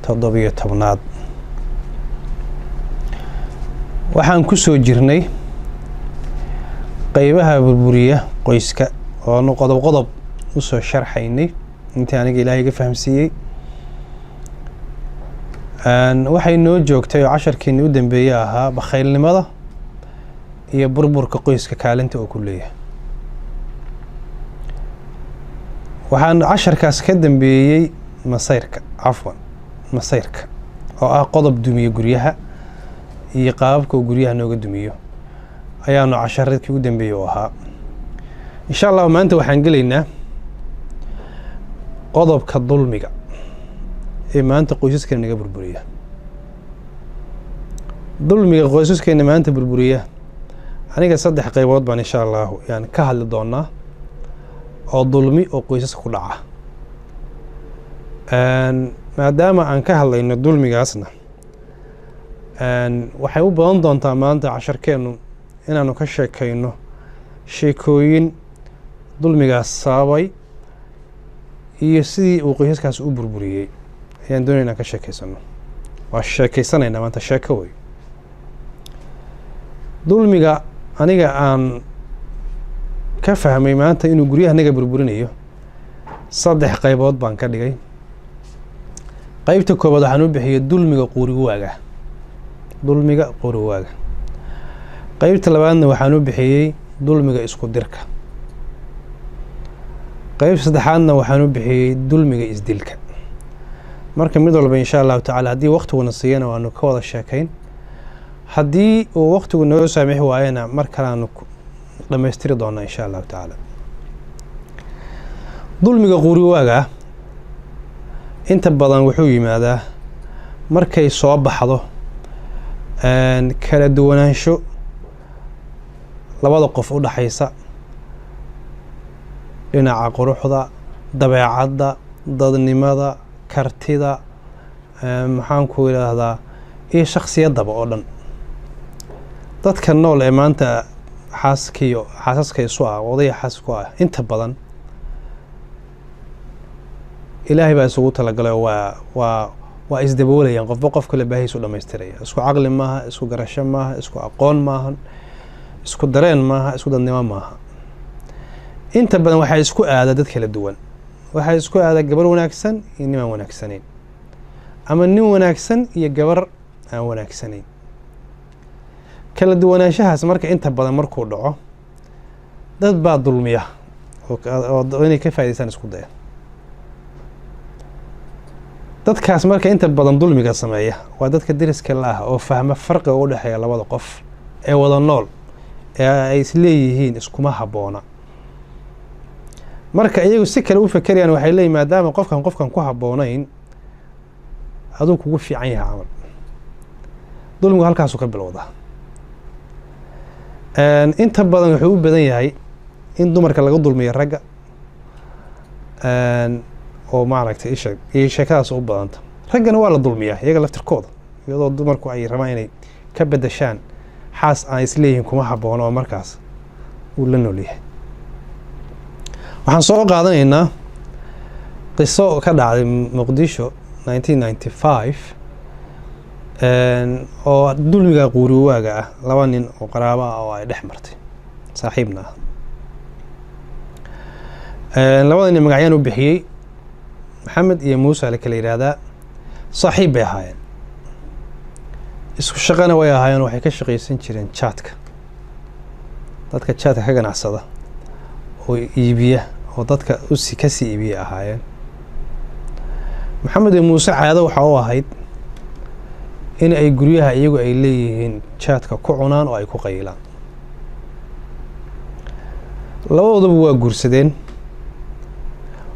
17 waxaan ku soo jirnay qaybaha burburiya qoyska oo qodob u soo sharxaynay intii aniga Ilaahay ga fahamsiiyay waxay noo joogtay casharkii u dambeeyay ahaa bakhaylnimada iyo burburka qoyska kaalinta oo ku leeyahay waxaan casharkaas ka dambeeyay masayrka oo ah qodob dumiye guryaha iyo qaababka guryaha nooga dumiyo ayaanu casharadkii u dambeeyay oo ahaa insha Allah maanta waxaan galeynaa qodobka dulmiga ee maanta qoysaskeena naga burburiya dulmiga qoysaskeena maanta burburiya aniga 3 qaybood baan insha Allah yaan ka hadli doonaa oo dulmi oo qoysaska ku dhaca maadaama aan ka hadlayno dulmigaasna waxay u badan doontaa maanta casharkeenu inaanu ka sheekayno sheekooyin dulmigaas sababay iyo sidii uu qoysaskaas u burburiyay ayaan doonaynaa ka sheekaysano waa sheekaysanaynaa maanta sheeko way dulmiga aniga aan ka fahmay maanta inuu guryaha naga burburinayo 3 qaybood baan ka dhigay qaybta koobaad waxaan u bixiyay dulmiga qoriwaaga qaybta labaadna waxaan u bixiyay dulmiga isku dirka qaybta saddexaadna waxaan u bixiyay dulmiga isdilka marka mid walba insha Allah taala hadii waqtigu siiyana waanu ka wada sheekayn hadii uu waqtigu noo saamix waayana mar kale aanu dhameystiri doonaa insha Allah taala dulmiga qoriwaaga inta badan wuxuu yimaadaa markay soo baxdo kala duwanaansho labada qof u dhaxaysa dhinaca quruxda dabeecadda dadnimada kartida maxaan ku yiraahdaa iyo shakhsiyadaba oo dhan dadka nool ee maanta xaasaska isu ah odaya xaasku ah inta badan Ilaahay baa isugu talagalay waa isdaboolayaan qof kale baahiisu dhameystiraya isku aqli maaha isku garasho maaha isku aqoon maaha isku dareen maaha isku dadnimo maaha inta badan waxa isku aada dad kala duwan waxa isku aada gabar wanaagsan iyo nin wanaagsaneyn ama nin wanaagsan iyo gabar aan wanaagsaneyn kala duwanaanshahaas marka inta badan markuu dhaco dad baa dulmiya oo inay ka faa'iideysan isku daya dadkaas marka inta badan dulmiga sameeya waa dadka deriska la ah oo fahma farqiga u dhaxeeya labada qof ee wada nool ee ay isleeyihiin iskuma haboona marka iyagu si kale u fakarayaan waxay leeyihiin maadaama qofkan ku haboonayn aduu kugu fiican yahay amal dulmigu halkaas ka bilowda inta badan wuxuu u badan yahay in dumarka laga dulmiyo ragga oo maaragtay sheekadaas u badanta raggana waa la dulmiyaa iyaga laftirkooda iyadoo dumarku ay rabaan inay ka bedeshaan xaas aan isleeyihiin kuma haboono oo markaas uu la nool yahay waxaan soo qaadanaynaa qiso ka dhacday Muqdisho 1995 oo dulmiga qoriwaaga ah 2 nin oo qaraabo ah oo ay dhex martay saaxiibna labada nin magacyaan u bixiyay محمد iyo Muuse la kala yiraahdaa saaxiib bay ahaayeen isku shaqana way ahaayeen waxay ka shaqeysan jireen chatka dadka chatka ka ganacsada oo iibiya oo dadka ka sii iibiya ahaayeen Maxamed iyo Muuse caado waxa uu ahayd in ay guryaha iyagu ay leeyihiin chatka ku cunaan oo ay ku qaylaan labadooduba waa guursadeen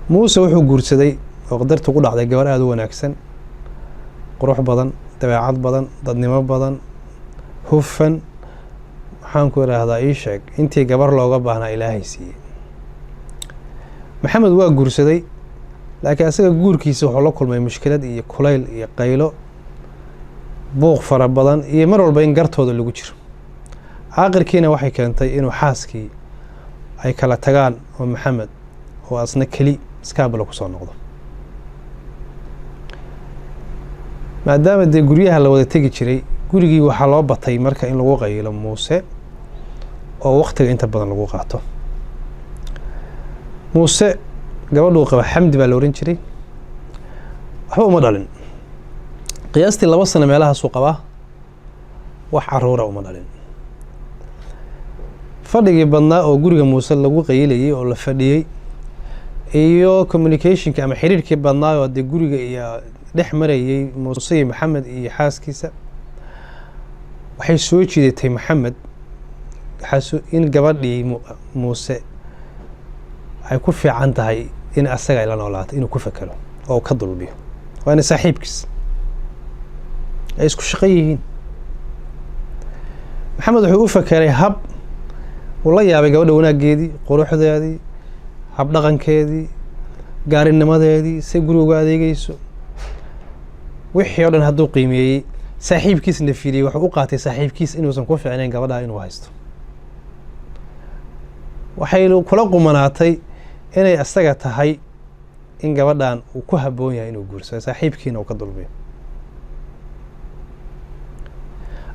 Muuse wuxuu guursaday oo qadartu ku dhacday gabar aad u wanaagsan qurux badan dabeecad badan dadnimo badan hufan waxaan ku yiraahdaa ii sheeg intii gabar looga baahnaa Ilaahay siiyay Maxamed waa guursaday laakiin asaga guurkiisa wuxuu la kulmay mushkilad iyo kulayl iyo qaylo buuq fara badan iyo mar walba in gartooda lagu jiro aakhirkiina waxay keentay inuu xaaskii ay kala tagaan oo Maxamed oo asna kali iskaabala ku soo noqdo maadaama dee guryaha la wada tegi jiray gurigii waxaa loo batay marka in lagu qaylo muuse oo waqtiga inta badan lagu qaato. muuse gabadhuu qaba xamdi baa la oran jiray, waxba uma dhalin, qiyaastii 2 sano meelahaasuu qabaa, wax caruura uma dhalin. fadhigii badnaa oo guriga muuse lagu qaylayay oo la fadhiyey iyo communicationka ama xiriirkii badnaa oo dee guriga iyo dhex marayay muuse iyo maxamed iyo xaaskiisa waxay soo jiidatay maxamed in gabadhii muuse ay ku fiican tahay in asaga ay la noolaato inuu ku fakero oo ka dulbiyo, waana saaxiibkiis ay isku shaqo yihiin. maxamed wuxuu u fakeray hab uu la yaabay gabadha wanaaggeedii, quruxdeedii, hab dhaqankeedii, gaarinimadeedii, si guriga adeegayso, wixii oo dhan hadduu qiimeeyey saaxiibkiisna fiiriyey wuxuu u qaatay saaxiibkiis inuusan ku fiicnayn gabadha inuu haysto. waxay kula qumanaatay inay asaga tahay in gabadhan uu ku habboon yahay inuu guursado, saaxiibkiina uu ka dulmiyo.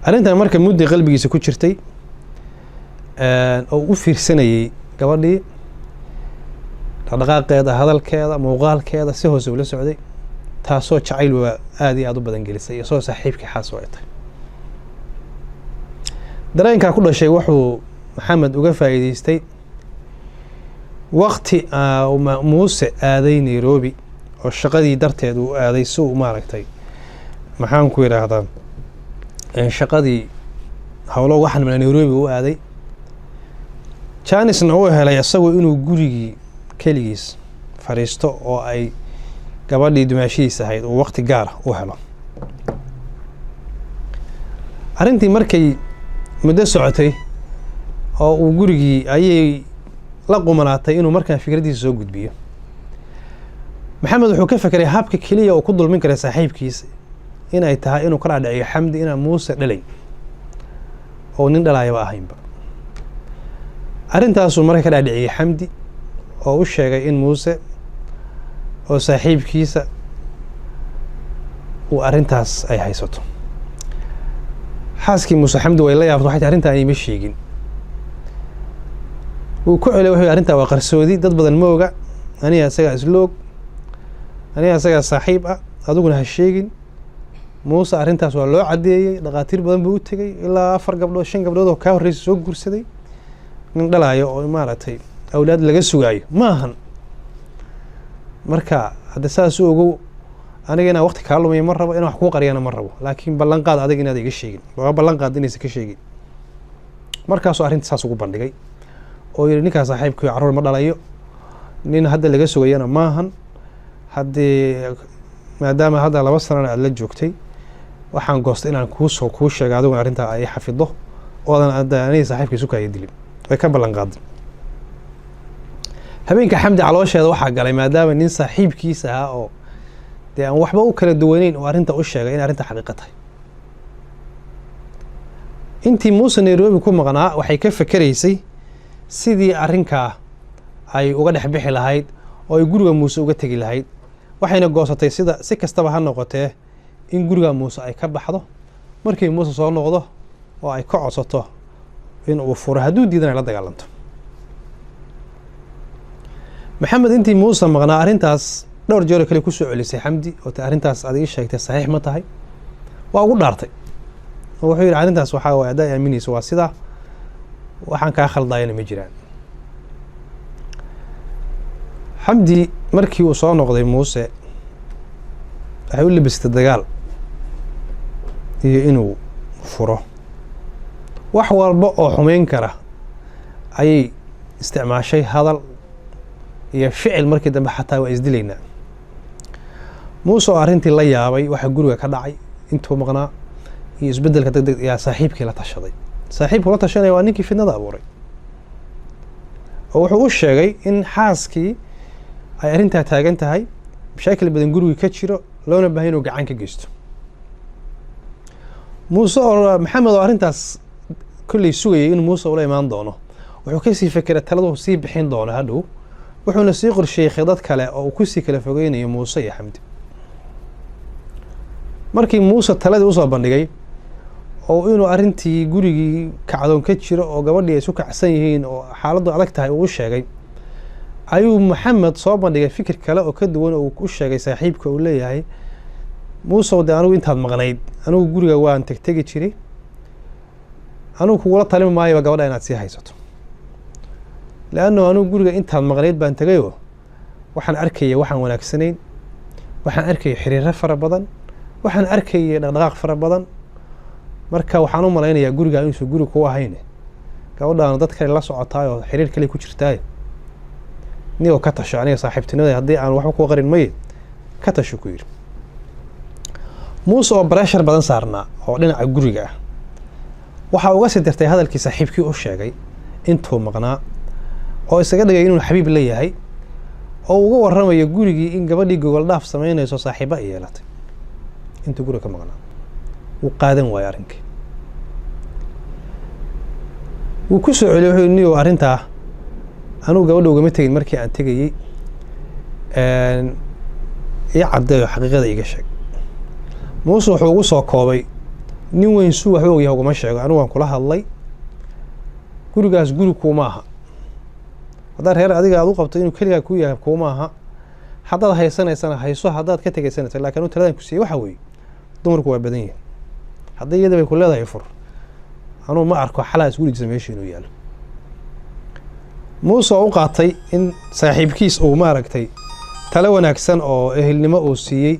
arrintan marka muddo qalbigiisa ku jirtay oo u fiirsanayay gabadhii dhaqdhaqaaqeeda, hadalkeeda, muuqaalkeeda si hoose ula socday, taasoo jacayl waa aad iyo aad u badan gelisay iyo soo saaxiibkii xaas ay tahay. dareenkaa ku dhashay wuxuu maxamed uga faa'iidaystay waqti muuse aaday Nairobi oo shaqadii darteed uu aaday si uu maaragtay maxaan ku yiraahdaa shaqadii hawlo waxaan mala Nairobi uu aaday. Jaanisna uu helay asagoo inuu gurigii keligiis fariisto oo ay gabadhii dumaashiisa ahayd oo waqti gaar u helo. arrintii markay muddo socotay oo uu gurigii ayay la qumanaatay inuu markaan fikradiisa soo gudbiyo. maxamed wuxuu ka fakeray habka keliya oo ku dulmin kara saaxiibkiisa in ay tahay inuu ka dhaadhiciyo xamdi inaan muuse dhalay oo nin dhalaayaba ahaynba. arrintaasuu marka ka dhaadhiciyey xamdi oo u sheegay in muuse oo saaxiibkiisa uu arrintaas ay haysato. xaaskii muuse xamdi way la yaabto, waxay tahay arrintan ima sheegin. wuu ku celiyay wuxuu arrintaa waa qarsoodi, dad badan ma oga, aniga isagaa isloog, aniga isagaa saaxiib ah, adiguna ha sheegin. muuse arrintaas waa loo caddeeyey, dhaqaatiir badan buu u tegey, ilaa 4 gabdhood 5 gabdhood oo kaa horreysay soo guursaday. nin dhalaayo oo maaragtay awlaad laga sugaayo ma ahan. marka hadda saas u ogow, aniga inaan waqti kaa lumiyo ma rabo, inaan wax kuu qariyana ma rabo, laakiin ballan qaad adiga inaad iga sheegin, waa ballan qaad inaysan ka sheegin. markaasuu arrinta saas ugu bandhigay oo yidhi ninkaa saaxiibkii carruur ma dhalayo, nin hadda laga sugayana maahan. haddii maadaama hadda 2 sanana aad la joogtay, waxaan goostay inaan kuu sheego adiguna arrintaa ay xafido oodan aniga saaxiibkiisu kaaya dilin. way ka ballan qaaday. habeenka xamdi caloosheeda waxaa galay maadaama nin saaxiibkiisa ahaa oo dee aan waxba u kala duwaneyn oo arrinta u sheegay in arrinta xaqiiqo tahay. intii muuse Nairobi ku maqnaa waxay ka fakeraysay sidii arrinkaa ay uga dhex bixi lahayd oo ay guriga muuse uga tegi lahayd. waxayna goosatay si kastaba ha noqotee in guriga muuse ay ka baxdo, markii muuse soo noqdo oo ay ka codsato in uu furo, hadduu diidana la dagaalanto. maxamed intii muuse maqnaa arrintaas dhowr jeer kale ku soo celisay xamdi oo arrintaas aad ii sheegtay saxiix ma tahay, waa ugu dhaartay oo wuxuu yidhi arrintaas waxaa waay haddaa aaminayso waa sidaa, waxaan kaa khaldayana ma jiraan. xamdi markii uu soo noqday muuse waxay u labistay dagaal iyo inuu furo. wax walba oo xumeyn kara ayay isticmaashay, hadal iyo ficil. markii dambe xataa waa isdilaynaa. muuse oo arrintii la yaabay waxa guriga ka dhacay intuu maqnaa iyo isbeddelka degdeg ayaa saaxiibkii la tashaday. saaxiibku la tashanaya waa ninkii fidnada abuuray oo wuxuu u sheegay in xaaskii ay arrintaa taagan tahay, mashaakil badan guriga ka jiro, loona baahan inuu gacan ka geysto. muuse oo maxamed oo arrintaas kulley sugayay in muuse ula imaan doono, wuxuu ka sii fekeray taladu sii bixin doono hadhow, wuxuuna sii qorsheeyey khidad kale oo uu ku sii kala fogeynayo muuse iyo xamdi. markii muuse taladii usoo bandhigay oo inuu arrintii gurigii kacdoon ka jiro oo gabadhii ay isu kacsan yihiin oo xaaladdu adag tahay uu sheegay ayuu maxamed soo bandhigay fikir kale oo ka duwan oo uu u sheegay saaxiibka uu leeyahay muuse de anigu intaad maqnayd anigu guriga waan tegtegi jiray anigu kugula talin maayo gabadha inaad sii haysato laanno anigu guriga intaad maqnayd baan tegayoo waxaan arkaya waxaan wanaagsanayn waxaan arkaya xiriiro fara badan waxaan arkaya dhaqdhaqaaq fara badan marka waxaan u malaynayaa guriga inuusan guri ku ahayn gabadhaana dad kale la socotaay oo xiriir kale ku jirtaay niyo ka tasho aniga saaxiibtinimada haddii aan waxba ku qarin maye ka tasho ku yiri muuse oo pressure badan saarnaa oo dhinaca guriga ah waxa uga sii dirtay hadalkii saaxiibkii u sheegay intuu maqnaa oo isaga dhigay inuu xabiib leeyahay oo uga warramayo gurigii in gabadhii gogol dhaaf sameynayso saaxiibo ay yeelatay intuu guriga ka maqnaa wuu qaadan waayo arrinkii wuu ku soo celiyay wuxuu niyo arrintaa anigu gabadha ugama tegin markii aan tegayey ii caddeeyo xaqiiqada iga sheeg muuse wuxuu ugu soo koobay nin weyn suu waxba ogyahay ugama sheego anigu waan kula hadlay gurigaas guri kuuma aha haddaad reer adiga aad u qabto inuu keligaa ku yahay kuuma aha haddaad haysanaysana hayso haddaad ka tegaysanaysa laakiin uu taladan ku siiyey waxa weeye dumarku waa badan yihin haddii iyada bay ku leedahay fur anugu ma arko xalaas gurigiisa meesha inuu yaalo muuse oo u qaatay in saaxiibkiis uu maaragtay talo wanaagsan oo ehelnimo uu siiyey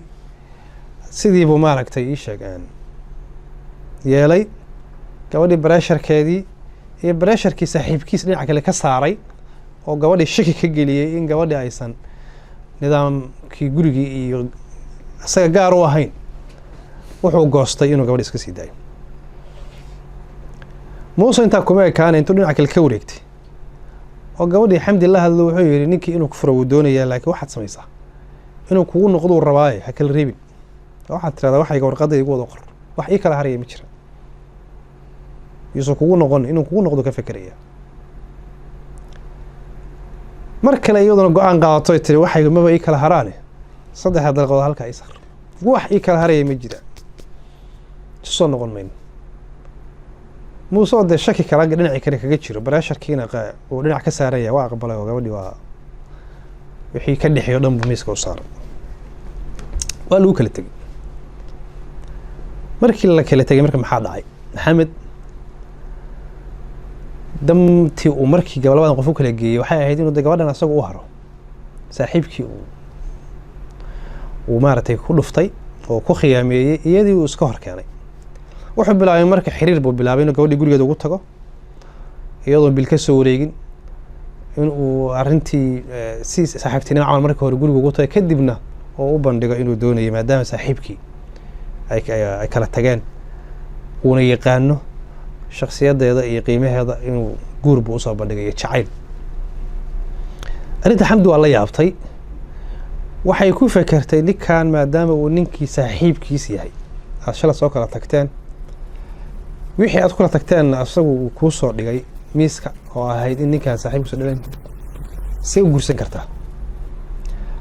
sidiibuu maaragtay ii sheegaan yeelay gabadhii bareesharkeedii iyo bareesharkii saaxiibkiis dhinaca kale ka saaray oo gabadhii shaki ka geliyey in gabadhii aysan nidaamkii gurigii iyo isaga gaar u ahayn wuxuu goostay inuu gabadhi iska sii daayo muuse intaa kuma ekaana intuu dhinaca kale ka wareegtay oo gabadhii xamdi la hadlo wuxuu yidhi ninkii inuu ku furo wuu doonayaa laakiin waxaad samaysaa inuu kugu noqduu rabaaye ha kala reebin waxaad tirahdaa waxayga warqadda igu wada qor wax ii kala haraya ma jira yuusan kugu noqon inuu kugu noqdo ka fekeraya mar kale iyaduna go-aan qaadato tiri waxayga maba ii kala haraane saddexda dalqood halkaa ii saar wax ii kala haraya ma jira soo noqon mayno muuse oo dee shaki kala dhinacii kale kaga jiro bareesharkiina uu dhinac ka saaran yahay waa aqbalay oo gabadhii waa wixii ka dhexeeyo dhan buu miiska u saaray waa lagu kala tegey markii la kala tegey marka maxaa dhacay maxamed damtii uu markii labadan qof u kala geeyey waxay ahayd inuu de gabadhan asaga u haro saaxiibkii uu maaragtay ku dhuftay oo ku khiyaameeyey iyadii uu iska hor keenay wuxuu bilaabay marka xiriir buu bilaabay inuu gabadhii gurigeeda ugu tago iyadoo bil ka soo wareegin inuu arrintii si saaxiibtinimo camal marka hore guriga ugu tagay kadibna oo u bandhigo inuu doonayay maadaama saaxiibkii ay kala tageen uuna yaqaano shakhsiyadeeda iyo qiimaheeda inuu guur buu usoo bandhigayo jacayl arrinta xamdi waa la yaabtay waxay ku fekertay ninkan maadaama uu ninkii saaxiibkiis yahay aad shala soo kala tagteen wixii aad kula tagteen asagu uu kuu soo dhigay miiska oo ahayd in ninkan saaxiibkiisu dhalan see u guursan kartaa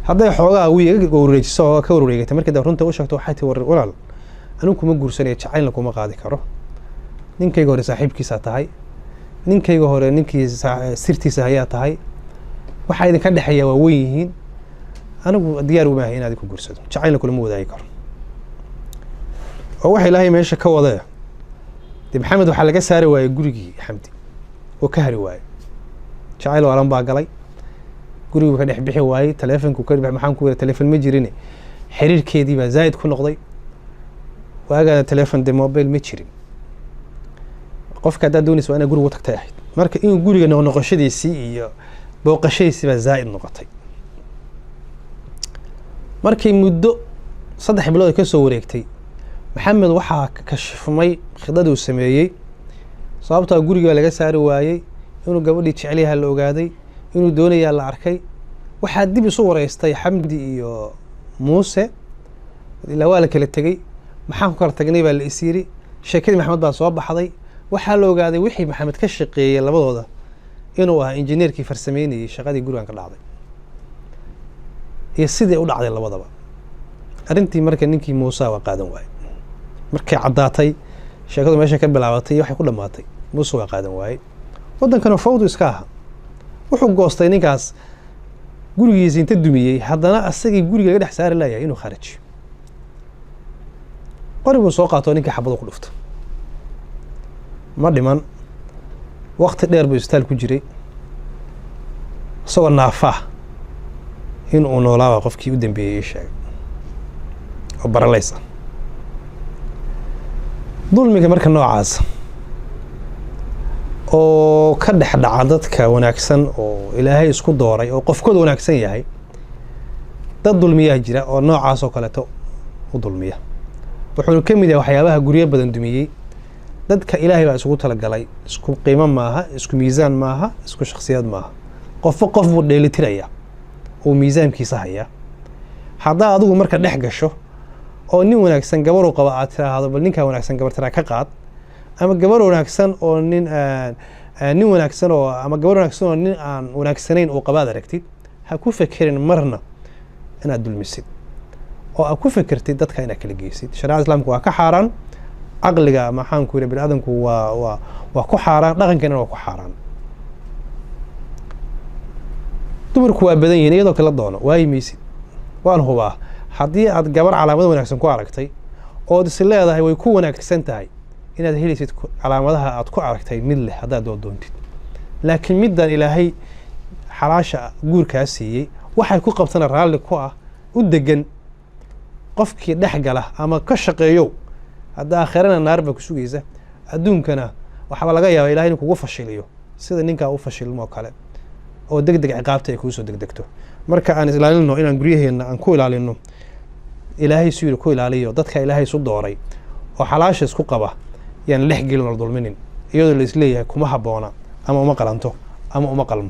hadday xoogaa wareejiso oo ka warwareegatay markii da runta u sheegto waxay tii walaal anigu kuma guursanaya jacaylna kuma qaadi karo ninkayga hore saaxiibkiisaa tahay ninkayga hore ninkii sirtiisa ayaa tahay waxaa idinka dhexeeya waa weyn yihiin anigu diyaar uma ahay inaad ku guursado jacaylna kulama wadaagi karo oo waxa ilaahay meesha ka wadee dib maxamed waxaa laga saari waayey gurigii xamdi oo ka hari waayey jacayl waalan baa galay gurigu ka dhex bixi waayey taleefonku ka dhex maxaan ku wada taleefon ma jirin xiriirkeedii baa zaid ku noqday waaga taleefon de mobile ma jirin qofka haddaad doonaysa waa inaad guriga u tagtay ahayd marka inuu guriga noqoshadiisii iyo booqashadiisii baa zaa'id noqotay markii muddo 3 bilood ka soo wareegtay maxamed waxaa kashifmay khidaduu sameeyey sababtoo guriga laga saari waayey inuu gabadhii jecel yahay la ogaaday inuu doonayaa la arkay waxaa dib isu wareystay xamdi iyo muuse ilaa waa la kala tegey maxaan ku kala tagnay baa la is yiri sheekadii maxamed baa soo baxday waxaa la ogaaday wixii maxamed ka shaqeeyay labadooda inuu ahaa injineerkii farsameynayay shaqadii gurigan ka dhacday iyo sidii u dhacday labadaba arrintii marka ninkii muuse waa qaadan waayey markay caddaatay sheekadu meesha ka bilaabatay waxay ku dhamaatay muuse waa qaadan waayey waddankana fawdu iska aha wuxuu goostay ninkaas gurigiisa inta dumiyey haddana asagii guriga laga dhex saari layahay inuu kharajiyo qori buu soo qaato ninkii xabadu ku dhufto ma dhiman waqti dheer buu isbitaal ku jiray isagoo naafaa in uu noolaaba qofkii u dambeeyey ii sheegay oo baralaysa dulmiga marka noocaas oo ka dhex dhaca dadka wanaagsan oo ilaahay isku dooray oo qofkooda wanaagsan yahay dad dulmiyaa jira oo noocaas oo kaleeto u dulmiya wuxuu ka mid yahay waxyaabaha guryo badan dumiyey dadka ilaahay baa isugu talagalay isku qiimo maaha isku miisaan maaha isku shakhsiyad maaha qof buu dheelitiraya oo miisaankiisa haya haddaa adigu marka dhex gasho oo nin wanaagsan gabar uu qaba aad tiraahdo bal ninkaa wanaagsan gabar tiraa ka qaad ama gabar wanaagsan oo nin wanaagsan oo ama gabar wanaagsan oo nin aan wanaagsanayn uu qabaad aragtid ha ku fekerin marna inaad dulmisid oo aad ku fekertid dadka inaad kala geysid shariicada islaamka waa ka xaaraan caqliga maxaan ku yiri bini aadamku waa ku xaaraan dhaqankeena waa ku xaaraan dumarku waa badan yihiin iyadoo kala doono waa yimaysid waan hubaa haddii aad gabar calaamad wanaagsan ku aragtay ood is leedahay way ku wanaagsan tahay inaad helaysid calaamadaha aad ku aragtay mid leh haddaad doontid laakiin middan ilaahay xalaasha guurkaa siiyey waxay ku qabtana raalli ku ah u degan qofkii dhex gala ama ka shaqeeyo hadda aakhirana naar baa ku sugaysa adduunkana waxaa laga yaabaa ilaahay inuu kugu fashiliyo sida ninkaa u fashilmo kale oo degdeg ciqaabta ay kugu soo degdegto marka aan ilaalino inaan guryaheena aan ku ilaalino ilaahay suu ku ilaaliyo dadka ilaahay isu dooray oo xalaasha isku qaba yaan lex gelin oo dulminin iyadoo la isleeyahay kuma habboona ama uma qalanto ama uma qalmo